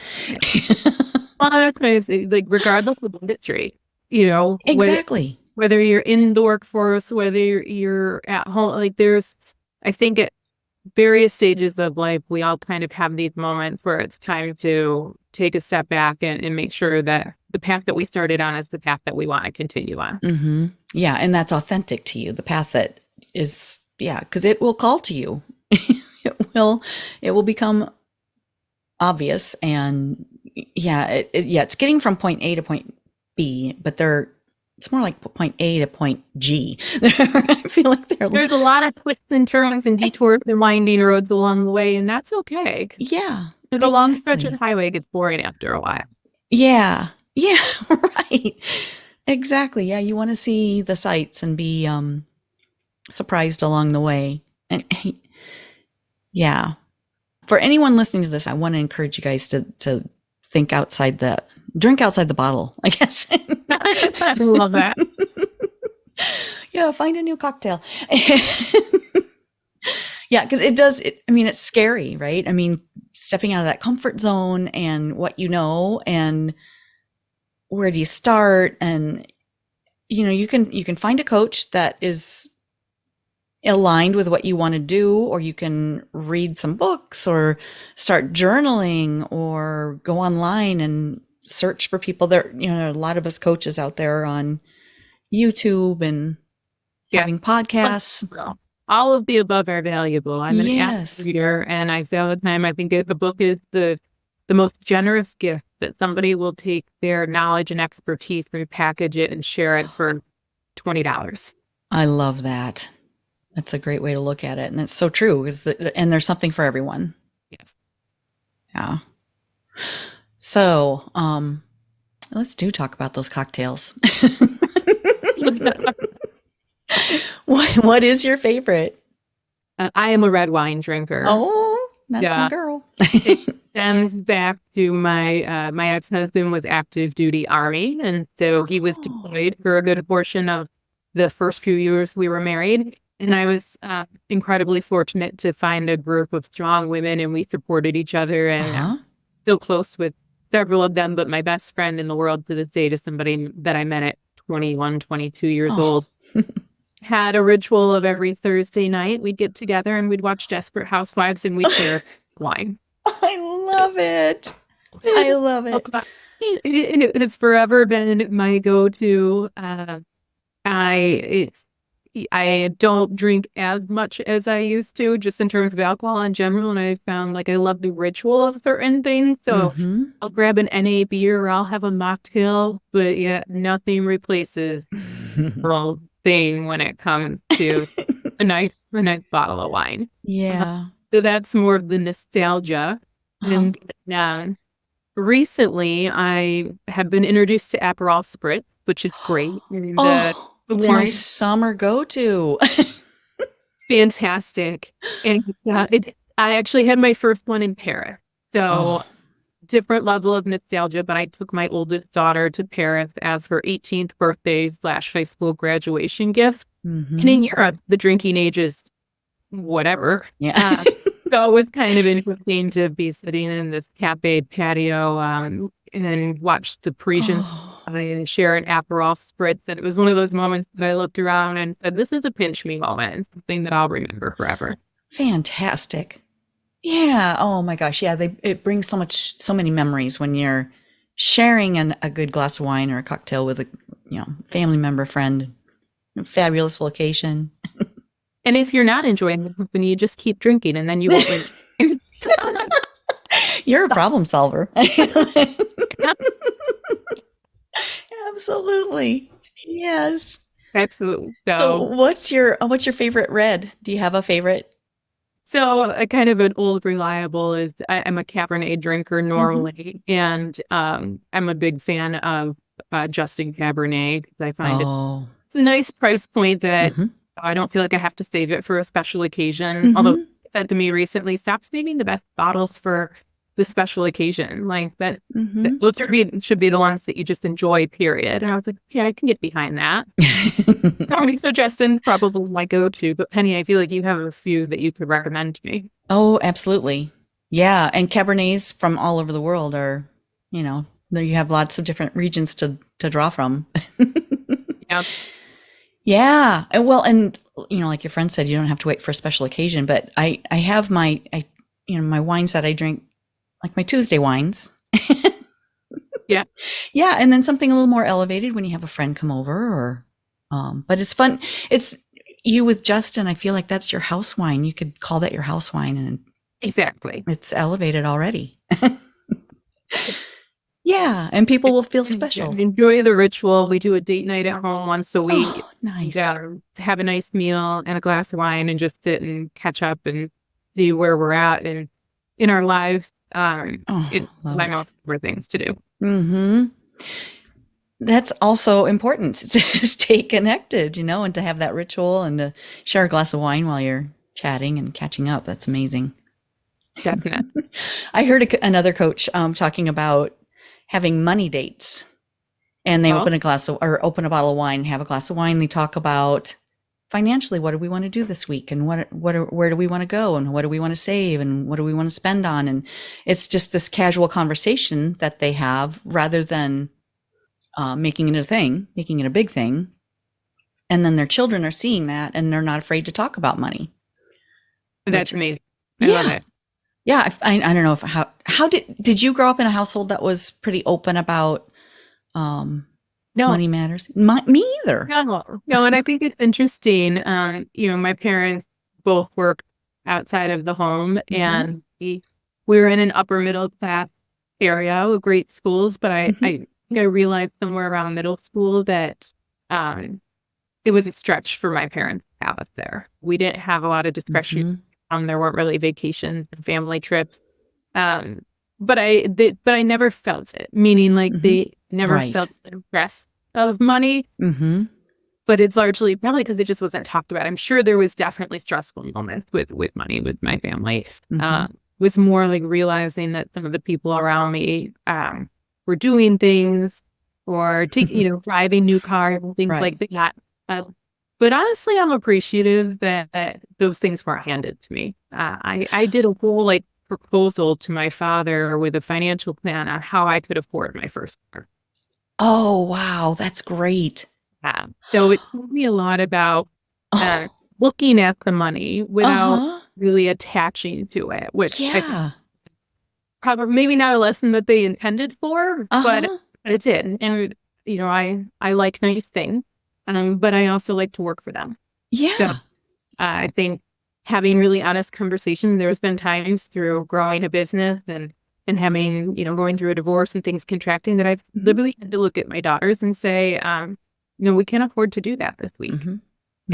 S2: Well, that's crazy. Like, regardless of industry,
S1: exactly.
S2: Whether you're in the workforce, whether you're at home, like I think at various stages of life, we all kind of have these moments where it's time to take a step back and make sure that the path that we started on is the path that we want to continue on.
S1: Mm-hmm. Yeah, and that's authentic to you. The path that is, because it will call to you. It will become obvious, and it's getting from point A to point B, but it's more like point A to point G. I feel like
S2: there's a lot of twists and turns and detours and winding roads along the way, and that's okay.
S1: Yeah.
S2: The long stretch of the highway gets boring after a while.
S1: Yeah. Yeah, right. Exactly. Yeah, you want to see the sights and be surprised along the way. And yeah. For anyone listening to this, I want to encourage you guys to drink outside the bottle, I guess.
S2: I love that.
S1: Yeah, find a new cocktail. Yeah, because it's scary, right? I mean, stepping out of that comfort zone and what and where do you start? And, you can find a coach that is aligned with what you want to do, or you can read some books or start journaling or go online and search for people. There are a lot of us coaches out there on YouTube and having podcasts.
S2: All of the above are valuable. I'm an avid reader, and I say all the time, I think the book is the most generous gift that somebody will take their knowledge and expertise, repackage it, and share it for $20.
S1: I love that. That's a great way to look at it. And it's so true. And there's something for everyone.
S2: Yes.
S1: Yeah. So, let's talk about those cocktails. What is your favorite?
S2: I am a red wine drinker.
S1: Oh, that's my girl.
S2: It stems back to my ex-husband was active duty Army, and so he was deployed for a good portion of the first few years we were married. And I was incredibly fortunate to find a group of strong women, and we supported each other, and still close with several of them. But my best friend in the world to this date is somebody that I met at 21, 22 years old. Had a ritual of every Thursday night. We'd get together and we'd watch Desperate Housewives, and we'd share wine.
S1: I love it. I love it.
S2: It's forever been my go-to. I don't drink as much as I used to, just in terms of alcohol in general. And I found I love the ritual of certain things. So I'll grab an NA beer or I'll have a mocktail, but nothing replaces the thing when it comes to a nice bottle of wine.
S1: Yeah.
S2: So that's more of the nostalgia. And recently I have been introduced to Aperol Spritz, which is great.
S1: It's my summer go-to.
S2: Fantastic. And I actually had my first one in Paris. So different level of nostalgia, but I took my oldest daughter to Paris as her 18th birthday / high school graduation gift. And in Europe, the drinking age is whatever.
S1: Yeah.
S2: So it was kind of interesting to be sitting in this cafe patio and then watch the Parisians
S1: Oh,
S2: and share an Aperol spritz. And it was one of those moments that I looked around and said, this is a pinch me moment, something that I'll remember forever.
S1: fantastic. Yeah. Oh my gosh. Yeah. It brings so many memories when you're sharing a good glass of wine or a cocktail with a, family member, friend, fabulous location.
S2: And if you're not enjoying the company, you just keep drinking and then you won't win.
S1: You're a problem solver. Absolutely. Yes.
S2: Absolutely.
S1: So what's your favorite red? Do you have a favorite?
S2: So a kind of an old reliable is I'm a Cabernet drinker normally, and I'm a big fan of Justin Cabernet because I find it's
S1: Oh.
S2: a nice price point that
S1: Hmm.
S2: I don't feel like I have to save it for a special occasion. Although
S1: Hmm.
S2: said to me recently, stop saving the best bottles for the special occasion. Like that,
S1: Hmm.
S2: those should be the ones that you just enjoy, period. And I was like, yeah, I can get behind that. So Justin, probably my go-to, but Penny, I feel like you have a few that you could recommend to me.
S1: Oh, absolutely. Yeah, and Cabernets from all over the world are, there you have lots of different regions to draw from.
S2: Yeah.
S1: Yeah. And well, and like your friend said, you don't have to wait for a special occasion, but I have my wines that I drink, like my Tuesday wines.
S2: Yeah.
S1: Yeah, and then something a little more elevated when you have a friend come over or but it's fun. It's you with Justin, I feel like that's your house wine. You could call that your house wine and
S2: Exactly.
S1: it's elevated already. Yeah, and people will feel special.
S2: Enjoy the ritual. We do a date night at home once a week.
S1: Oh, nice.
S2: Have a nice meal and a glass of wine and just sit and catch up and see where we're at and in our lives. It's
S1: Love
S2: my
S1: it.
S2: most favorite things to do.
S1: Mm-hmm. That's also important to stay connected, and to have that ritual and to share a glass of wine while you're chatting and catching up. That's amazing.
S2: Definitely.
S1: I heard another coach talking about having money dates, and they
S2: Oh.
S1: open a bottle of wine, have a glass of wine. They talk about financially, what do we want to do this week, and where do we want to go, and what do we want to save, and what do we want to spend on, and it's just this casual conversation that they have rather than making it a thing, making it a big thing. And then their children are seeing that and they're not afraid to talk about money.
S2: That's amazing. I love it.
S1: Yeah. I don't know how did you grow up in a household that was pretty open about
S2: No.
S1: money matters? Me either.
S2: No, and I think it's interesting. My parents both worked outside of the home, and we were in an upper middle class area with great schools. But I think I realized somewhere around middle school that it was a stretch for my parents to have us there. We didn't have a lot of discretion. There weren't really vacations and family trips. But I never felt it. Meaning, like they never
S1: Right.
S2: felt the stress of money. But it's largely probably because it just wasn't talked about. I'm sure there was definitely stressful moments with money with my family. Was more like realizing that some of the people around me were doing things or driving new cars and things
S1: Right.
S2: like that. But honestly, I'm appreciative that those things weren't handed to me. I did a whole proposal to my father with a financial plan on how I could afford my first car.
S1: Oh, wow. That's great.
S2: So it told me a lot about looking at the money without really attaching to it, which I think probably maybe not a lesson that they intended for, but it did. And I like nice things, but I also like to work for them.
S1: Yeah.
S2: So I think having really honest conversation. There's been times through growing a business and having, going through a divorce and things contracting that I've literally had to look at my daughters and say, we can't afford to do that this week. And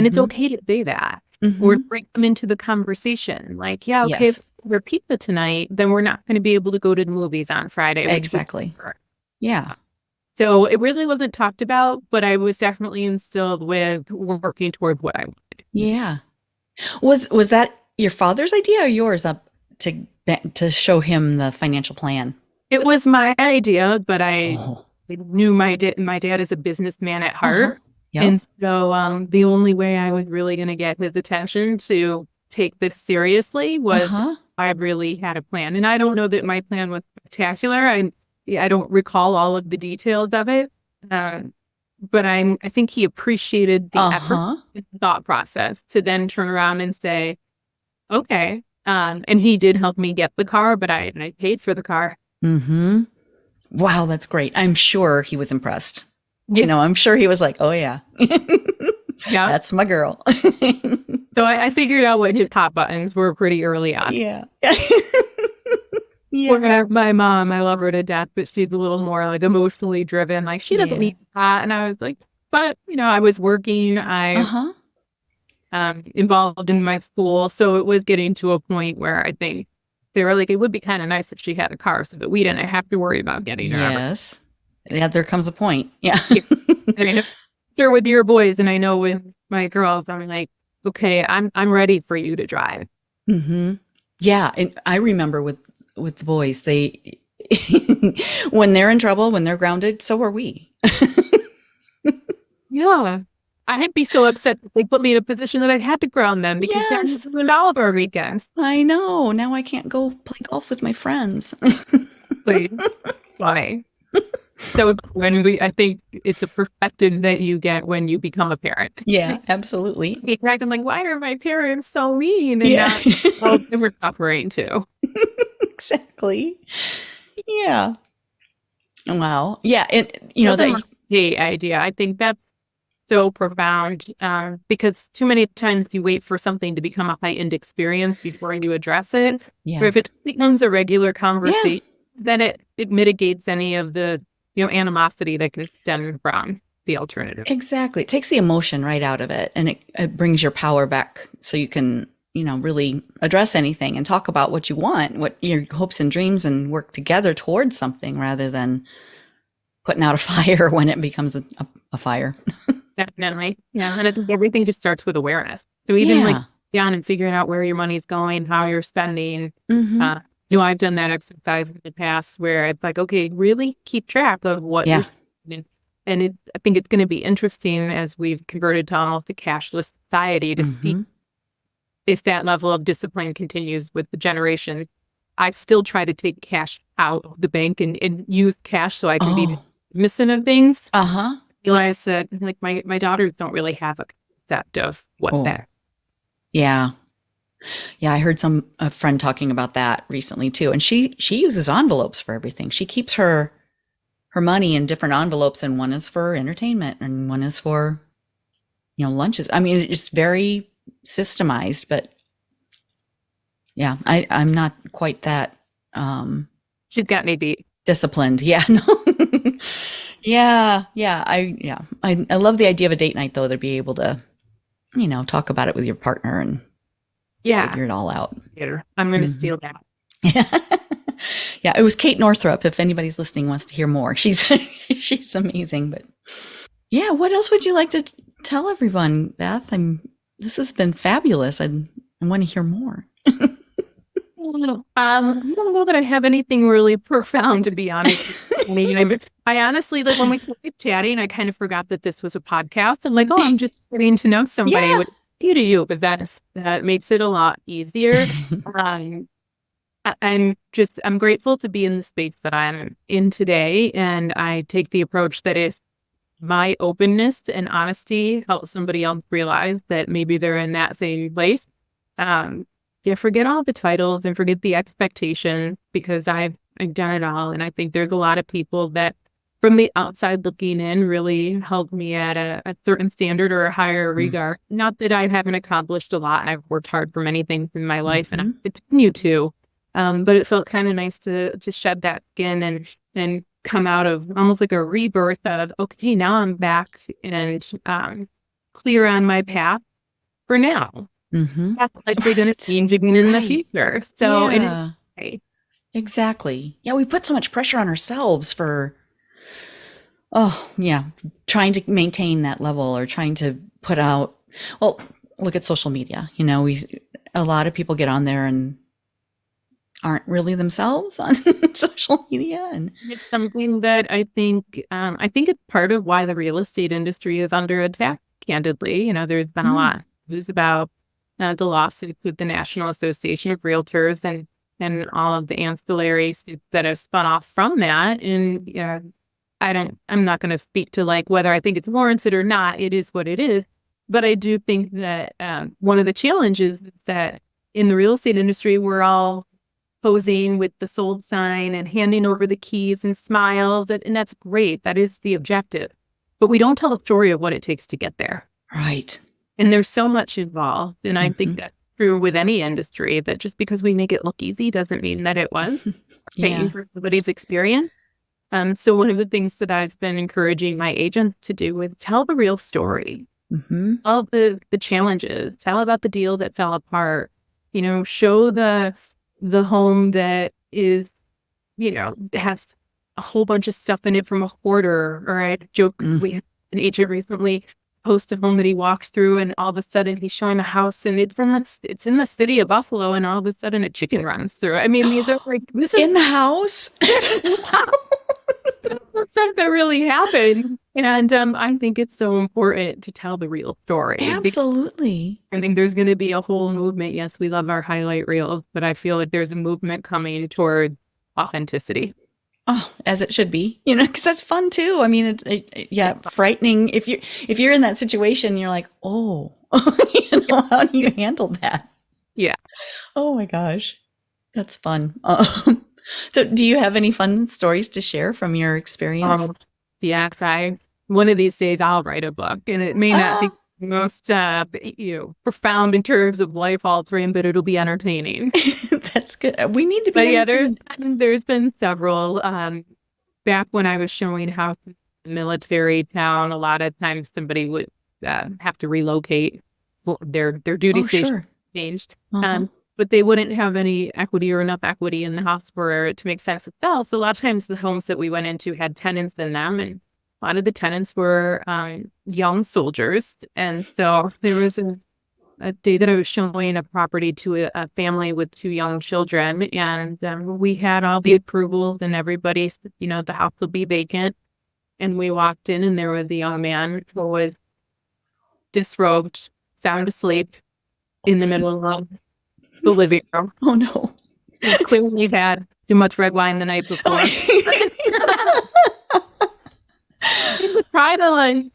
S2: it's okay to say that or bring them into the conversation. Like, yeah, okay,
S1: Yes.
S2: if we're pizza tonight, then we're not going to be able to go to the movies on Friday.
S1: Exactly. Yeah.
S2: So it really wasn't talked about, but I was definitely instilled with working toward what I wanted.
S1: Yeah. Was that your father's idea or yours up to show him the financial plan?
S2: It was my idea, but I knew my dad is a businessman at heart.
S1: Yep.
S2: And so the only way I was really going to get his attention to take this seriously was I really had a plan. And I don't know that my plan was spectacular. I don't recall all of the details of it. But I think he appreciated the effort and thought process to then turn around and say, okay. And he did help me get the car, but I paid for the car.
S1: Mm-hmm. Wow, that's great. I'm sure he was impressed.
S2: Yeah.
S1: I'm sure he was like, oh yeah,
S2: Yeah.
S1: that's my girl.
S2: So I figured out what his hot buttons were pretty early on.
S1: Yeah.
S2: Where my mom, I love her to death, but she's a little more like emotionally driven. Like she doesn't need that. And I was like, but I was working. I involved in my school, so it was getting to a point where I think they were like, it would be kind of nice if she had a car so that we didn't have to worry about getting her.
S1: Yes. Yeah, there comes a point. Yeah.
S2: I mean, sure with your boys, and I know with my girls, I'm like, okay, I'm ready for you to drive.
S1: Mm-hmm. Yeah, and I remember with the boys, they when they're in trouble, when they're grounded, so are we.
S2: Yeah. I'd be so upset that they put me in a position that I had to ground them because that's ruined all of our weekends.
S1: I know. Now I can't go play golf with my friends.
S2: Why? So I think it's a perspective that you get when you become a parent.
S1: Yeah, absolutely.
S2: I'm like, why are my parents so mean? And they were suffering too.
S1: Exactly. Yeah. Wow. Yeah.
S2: The idea. I think that's so profound because too many times you wait for something to become a heightened experience before you address it.
S1: Yeah.
S2: Or if it becomes a regular conversation, then it mitigates any of the animosity that could stem from the alternative.
S1: Exactly. It takes the emotion right out of it, and it brings your power back so you can really address anything and talk about what you want, what your hopes and dreams, and work together towards something rather than putting out a fire when it becomes a fire.
S2: Definitely. Yeah. And I think everything just starts with awareness. So even down and figuring out where your money's going, how you're spending.
S1: Mm-hmm.
S2: I've done that exercise in the past where it's like, okay, really keep track of what you're spending. And I think it's going to be interesting as we've converted to almost a cashless society to see if that level of discipline continues with the generation. I still try to take cash out of the bank and use cash so I can be missing of things. Realize that like my daughters don't really have a concept of what that.
S1: Yeah. Yeah, I heard a friend talking about that recently too. And she uses envelopes for everything. She keeps her money in different envelopes, and one is for entertainment and one is for lunches. I mean, it's very systemized, but yeah, I'm not quite that
S2: she's got me beat.
S1: Disciplined. Yeah, no. Yeah. I love the idea of a date night though, to be able to, talk about it with your partner and figure it all out.
S2: I'm going to steal that.
S1: Yeah, it was Kate Northrup. If anybody's listening wants to hear more, she's amazing. But yeah, what else would you like to tell everyone, Beth? This has been fabulous. I want to hear more.
S2: I don't know that I have anything really profound, to be honest. I honestly, like when we started chatting, I kind of forgot that this was a podcast. I'm like, I'm just getting to know somebody. What you to you, but that makes it a lot easier. I'm grateful to be in the space that I'm in today, and I take the approach that if my openness and honesty helps somebody else realize that maybe they're in that same place, forget all the titles and forget the expectations, because I've done it all. And I think there's a lot of people that from the outside looking in really helped me at a certain standard or a higher regard. Not that I haven't accomplished a lot, and I've worked hard for many things in my life, and I continue to. But it felt kind of nice to shed that skin and come out of almost like a rebirth of, okay, now I'm back and clear on my path for now. That's likely going to change again in the future. So
S1: exactly. Yeah, we put so much pressure on ourselves for trying to maintain that level, or trying to put out. Well, look at social media. A lot of people get on there and aren't really themselves on social media, and
S2: it's something that I think it's part of why the real estate industry is under attack. Candidly, there's been a lot of news about the lawsuit with the National Association of Realtors and all of the ancillary suits that have spun off from that. And I'm not going to speak to like whether I think it's warranted or not. It is what it is. But I do think that one of the challenges is that in the real estate industry, we're all posing with the sold sign and handing over the keys and smiles. And that's great. That is the objective. But we don't tell the story of what it takes to get there.
S1: Right.
S2: And there's so much involved. And I think that's true with any industry, that just because we make it look easy doesn't mean that it was. Paying for somebody's experience. So one of the things that I've been encouraging my agents to do is tell the real story. All the challenges, tell about the deal that fell apart, show the home that is, has a whole bunch of stuff in it from a hoarder. Or I joke, we had an agent recently post a home that he walks through, and all of a sudden he's showing a house, and it's in the city of Buffalo, and all of a sudden a chicken runs through. I mean, these are like
S1: in the house.
S2: Stuff that really happened. And I think it's so important to tell the real story.
S1: Absolutely.
S2: I think there's going to be a whole movement. Yes, we love our highlight reels, but I feel like there's a movement coming toward authenticity.
S1: Oh, as it should be, because that's fun too. I mean, it's frightening. If you're in that situation, you're like, oh, how do you handle that? Yeah. Oh my gosh, that's fun. So do you have any fun stories to share from your experience?
S2: One of these days I'll write a book, and it may not be the most, profound in terms of life altering, but it'll be entertaining.
S1: That's good. We need to be entertained.
S2: There's been several, back when I was showing how military town, a lot of times somebody would have to relocate. Their duty station changed. But they wouldn't have any equity or enough equity in the house for it to make sense to sell. So a lot of times the homes that we went into had tenants in them, and a lot of the tenants were young soldiers. And so there was a day that I was showing a property to a family with 2 young children, and we had all the approvals, and everybody said, the house will be vacant. And we walked in, and there was a young man who was disrobed, sound asleep in the middle of the living room.
S1: Oh no.
S2: He clearly had too much red wine the night before. He would try to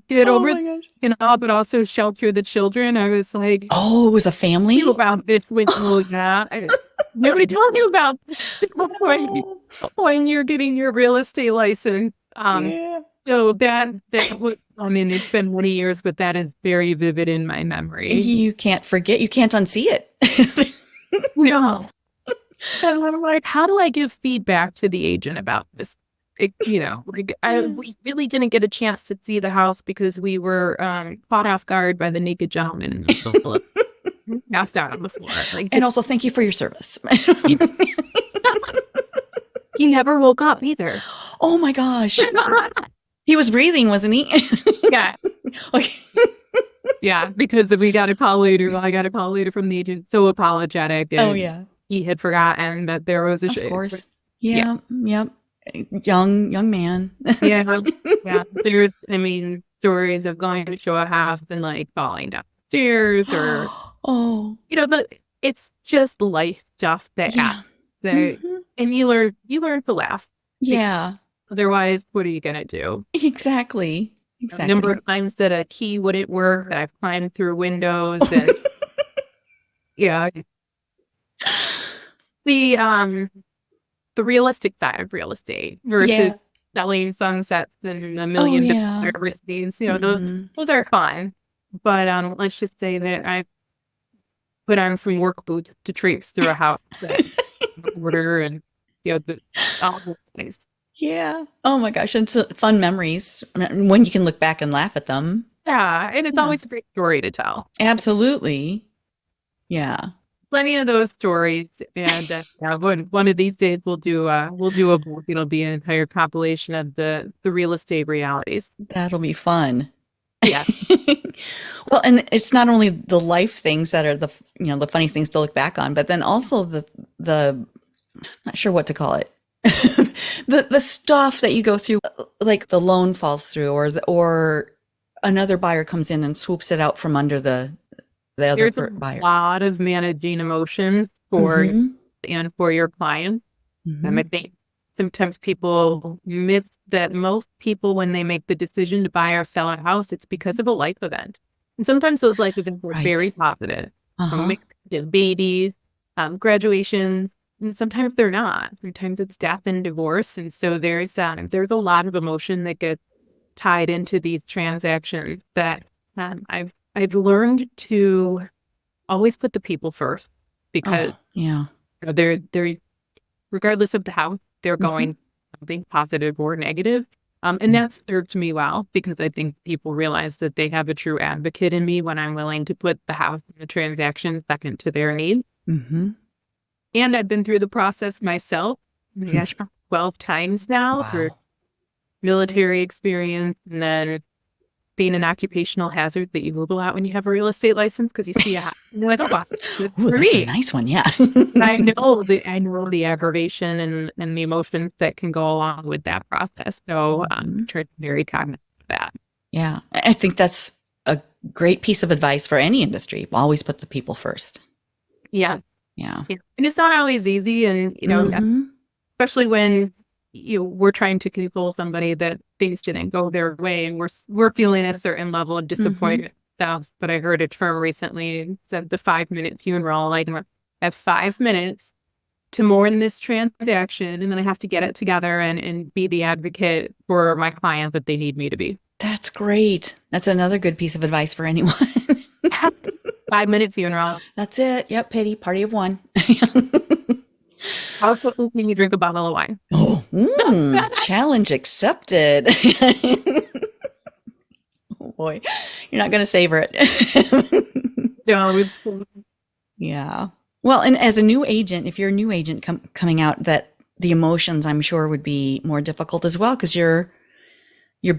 S2: get over it, but also shelter the children. I was like,
S1: oh, it was a family?
S2: About this with nobody told you about this when you're getting your real estate license. So that was, it's been many years, but that is very vivid in my memory.
S1: You can't forget. You can't unsee it.
S2: No. And I'm like, how do I give feedback to the agent about this? We really didn't get a chance to see the house because we were caught off guard by the naked gentleman passed out on the floor.
S1: And also, thank you for your service.
S2: He never woke up either.
S1: Oh my gosh. He was breathing, wasn't he?
S2: Yeah.
S1: Okay.
S2: Yeah, because we got a call later. Well, I got a call later from the agent, so apologetic. And he had forgotten that there was a
S1: Of course. Yeah. Yep. Young man.
S2: Yeah. There's, stories of going to show a house and like falling downstairs or, but it's just life stuff that happens. And you learn to laugh.
S1: Yeah.
S2: Otherwise, what are you going to do?
S1: Exactly.
S2: A number of times that a key wouldn't work, that I've climbed through windows and the realistic side of real estate versus selling sunsets and $1 million listings. Those are fun. But let's just say that I put on some work boots to traipse through a house that order and all those things.
S1: Yeah. Oh my gosh. And so fun memories when you can look back and laugh at them.
S2: Yeah. And it's always a great story to tell.
S1: Absolutely. Yeah.
S2: Plenty of those stories. And one of these days we'll do a book. It'll be an entire compilation of the real estate realities.
S1: That'll be fun.
S2: Yes.
S1: Well, and it's not only the life things that are the funny things to look back on, but then also the not sure what to call it. the stuff that you go through, like the loan falls through or another buyer comes in and swoops it out from under the the other
S2: There's a
S1: buyer.
S2: lot of managing emotions
S1: Mm-hmm.
S2: and for your clients.
S1: Mm-hmm.
S2: I think sometimes people miss that most people, when they make the decision to buy or sell a house, it's because of a life event. And sometimes those life events are
S1: Right.
S2: very positive.
S1: Uh-huh.
S2: Babies, graduations, and sometimes they're not. Sometimes it's death and divorce. And so there's a lot of emotion that gets tied into these transactions that I've learned to always put the people first, because
S1: Oh, yeah.
S2: they're regardless of the house, they're
S1: Mm-hmm.
S2: going something positive or negative. And that served me well, because I think people realize that they have a true advocate in me when I'm willing to put the house and the transaction second to their needs.
S1: Mm-hmm.
S2: And I've been through the process myself, oh my gosh, 12 times now, through
S1: Wow.
S2: military experience, and then being an occupational hazard that you Google out when you have a real estate license, because you see a house and you're like, oh, wow, that's
S1: Oh,
S2: for
S1: that's a
S2: me.
S1: nice one. Yeah.
S2: And I know the aggravation and the emotions that can go along with that process. So
S1: Mhm.
S2: try to be very cognizant of that.
S1: Yeah. I think that's a great piece of advice for any industry. Always put the people first.
S2: Yeah.
S1: Yeah.
S2: Yeah. And it's not always easy. And,
S1: Mm-hmm.
S2: especially when we're trying to console somebody that things didn't go their way, and we're feeling a certain level of
S1: Mm-hmm.
S2: disappointment ourselves. But I heard a term recently, it said the 5-minute funeral. Like, I have 5 minutes to mourn this transaction, and then I have to get it together and be the advocate for my client that they need me to be.
S1: That's great. That's another good piece of advice for anyone.
S2: 5-minute funeral.
S1: That's it. Yep. Pity party of one.
S2: How quickly can you drink a bottle of wine?
S1: Oh, challenge accepted. Oh boy, you're not going to savor it.
S2: No, it's
S1: Yeah. Well, and as a new agent, if you're a new agent coming out, that the emotions I'm sure would be more difficult as well, because you're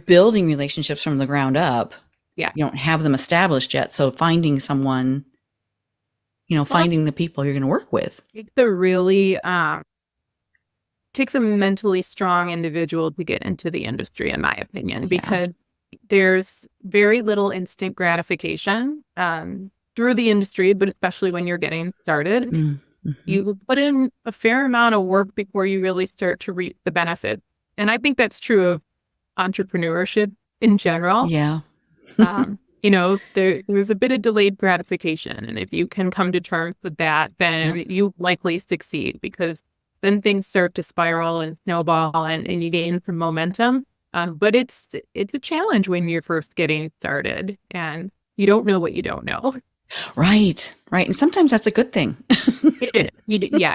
S1: building relationships from the ground up.
S2: yeah.
S1: You don't have them established yet, so finding someone,
S2: Well,
S1: finding the people you're going to work with.
S2: takes a mentally strong individual to get into the industry, in my opinion,
S1: Yeah.
S2: because there's very little instant gratification through the industry, but especially when you're getting started.
S1: Mm-hmm.
S2: You put in a fair amount of work before you really start to reap the benefits. And I think that's true of entrepreneurship in general.
S1: Yeah.
S2: There's a bit of delayed gratification. And if you can come to terms with that, then
S1: Yep.
S2: you likely succeed, because then things start to spiral and snowball, and you gain some momentum. But it's a challenge when you're first getting started and you don't know what you don't know.
S1: Right. Right. And sometimes that's a good thing.
S2: Yeah,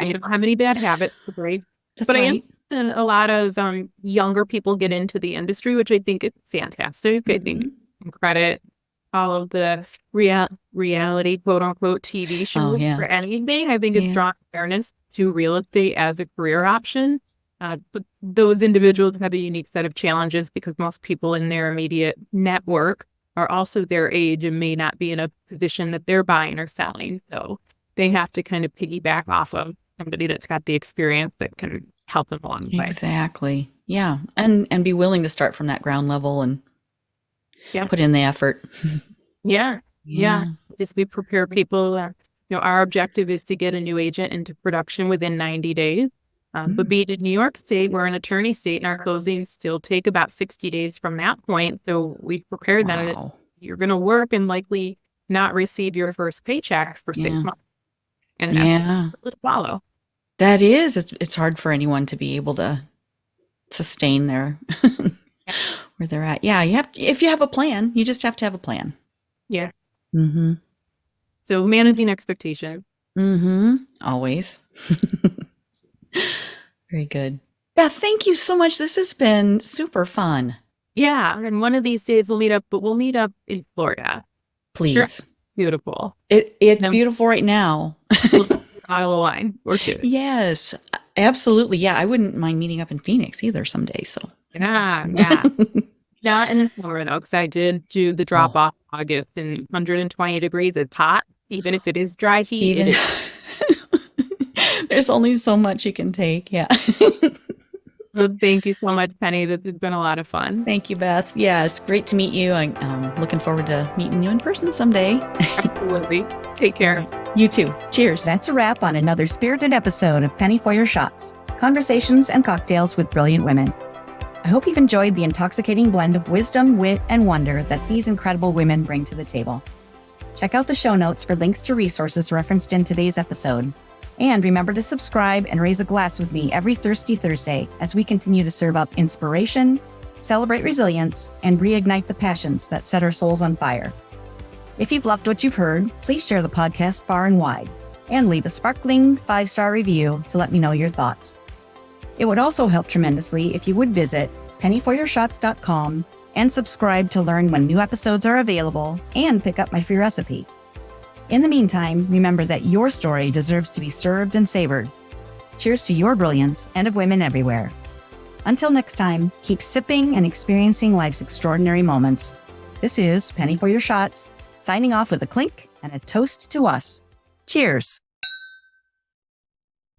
S2: you don't have any bad habits to break.
S1: That's
S2: But I am
S1: right.
S2: seeing a lot of younger people get into the industry, which I think is fantastic. I think
S1: Mm-hmm.
S2: you can credit all of the reality, quote unquote, TV
S1: Oh,
S2: shows
S1: yeah.
S2: for anything. I think it's
S1: Yeah.
S2: drawn awareness to real estate as a career option. But those individuals have a unique set of challenges, because most people in their immediate network are also their age and may not be in a position that they're buying or selling. So they have to kind of piggyback off of somebody that's got the experience that can help them along the way.
S1: Exactly. Yeah. And be willing to start from that ground level and
S2: Yeah.
S1: put in the effort.
S2: Yeah. Yeah.
S1: Yeah.
S2: As we prepare people, our objective is to get a new agent into production within 90 days. But being in New York State, we're an attorney state, and our closings still take about 60 days from that point. So we prepared them that
S1: Wow.
S2: you're going to work and likely not receive your first paycheck for 6
S1: Yeah.
S2: months. And that's
S1: Yeah.
S2: what to follow.
S1: That is. It's hard for anyone to be able to sustain their where they're at. Yeah, if you have a plan, you just have to have a plan.
S2: Yeah.
S1: Mm-hmm.
S2: So managing expectations.
S1: Mm-hmm. Always. Very good. Beth, thank you so much. This has been super fun.
S2: Yeah. And one of these days we'll meet up in Florida. Sure.
S1: Please.
S2: Beautiful.
S1: It's
S2: Then
S1: beautiful right now.
S2: we'll have a bottle of wine or two.
S1: Yes, absolutely. Yeah, I wouldn't mind meeting up in Phoenix either someday. So.
S2: Yeah. Yeah. Not in the summer though, because I did do the drop
S1: Oh,
S2: off August, and 120 degrees. It's hot. Even if it is dry heat, it
S1: even
S2: is.
S1: there's only so much you can take. Yeah.
S2: Well, thank you so much, Penny. This has been a lot of fun.
S1: Thank you, Beth. Yeah, it's great to meet you. I'm looking forward to meeting you in person someday.
S2: Absolutely. Take care.
S1: You too. Cheers.
S3: That's a wrap on another spirited episode of Penny for Your Shots, conversations and cocktails with brilliant women. I hope you've enjoyed the intoxicating blend of wisdom, wit, and wonder that these incredible women bring to the table. Check out the show notes for links to resources referenced in today's episode. And remember to subscribe and raise a glass with me every Thirsty Thursday as we continue to serve up inspiration, celebrate resilience, and reignite the passions that set our souls on fire. If you've loved what you've heard, please share the podcast far and wide and leave a sparkling 5-star review to let me know your thoughts. It would also help tremendously if you would visit pennyforyourshots.com and subscribe to learn when new episodes are available and pick up my free recipe. In the meantime, remember that your story deserves to be served and savored. Cheers to your brilliance and of women everywhere. Until next time, keep sipping and experiencing life's extraordinary moments. This is Penny for Your Shots, signing off with a clink and a toast to us. Cheers.